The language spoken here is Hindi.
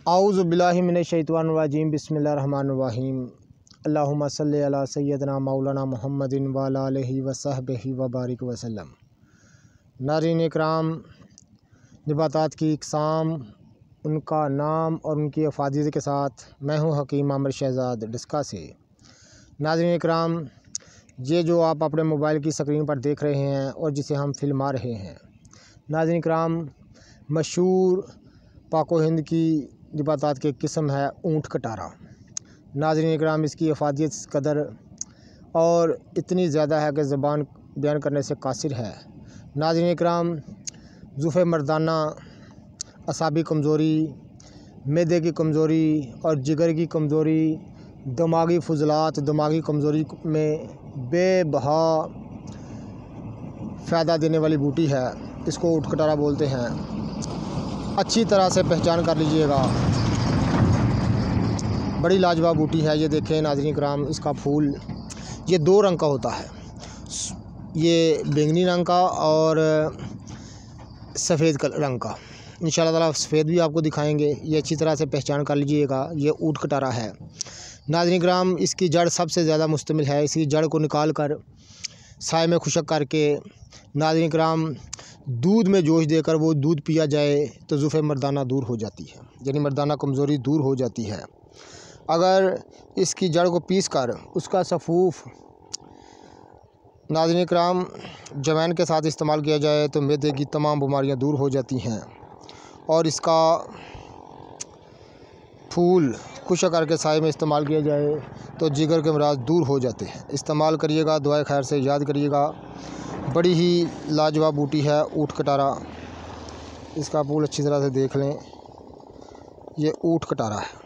औज़ु बिल्लाहि मिनश्शैतानिर्रजीम बिस्मिल्लाहिर्रहमानिर्रहीम अल्लाहुम्मा सल्लि अला सय्यदना मौलाना मुहम्मदिन व अला आलिहि व सहबिहि व बारिक वसल्लम। नाज़रीन इकराम, नबातात की इक़साम, उनका नाम और उनकी अफादियत के साथ मैं हूँ हकीम आमिर शहज़ाद डिस्का से। नाज़रीन इकराम, ये जो आप अपने मोबाइल की स्क्रीन पर देख रहे हैं और जिसे हम फिल्मा रहे हैं, नाज़रीन इकराम, मशहूर पाको हिंद की नबातात की किस्म है ऊँट कटारा। नाज़रीन इकराम, इसकी अफादियत इस कदर और इतनी ज़्यादा है कि ज़बान बयान करने से कासिर है। नाज़रीन इकराम, ज़ुफ़े मर्दाना, असाबी कमज़ोरी, मैदे की कमज़ोरी और जिगर की कमज़ोरी, दिमागी फुज़लात, दिमागी कमज़ोरी में बेबहा फ़ायदा देने वाली बूटी है। इसको ऊँट कटारा बोलते हैं। अच्छी तरह से पहचान कर लीजिएगा, बड़ी लाजवाब बूटी है। ये देखें नाज़रीन इकराम, इसका फूल ये दो रंग का होता है, ये बैंगनी रंग का और सफ़ेद रंग का। इंशाअल्लाह ताला सफ़ेद भी आपको दिखाएंगे। ये अच्छी तरह से पहचान कर लीजिएगा, ये ऊँट कटारा है। नाज़रीन इकराम, इसकी जड़ सबसे ज़्यादा मुश्तमिल है। इसकी जड़ को निकाल कर साए में खुशक करके नाज़रीन इकराम दूध में जोश देकर वो दूध पिया जाए तो ज़ुफ़े मर्दाना दूर हो जाती है, यानी मर्दाना कमज़ोरी दूर हो जाती है। अगर इसकी जड़ को पीस कर उसका सफ़ूफ़ नाज़रीन इकराम जवैन के साथ इस्तेमाल किया जाए तो मैदे की तमाम बीमारियां दूर हो जाती हैं। और इसका फूल खुशक करके साए में इस्तेमाल किया जाए तो जिगर के अमराज दूर हो जाते हैं। इस्तेमाल करिएगा, दुआए खैर से याद करिएगा। बड़ी ही लाजवाब बूटी है ऊँट कटारा। इसका फूल अच्छी तरह से देख लें, ये ऊँट कटारा है।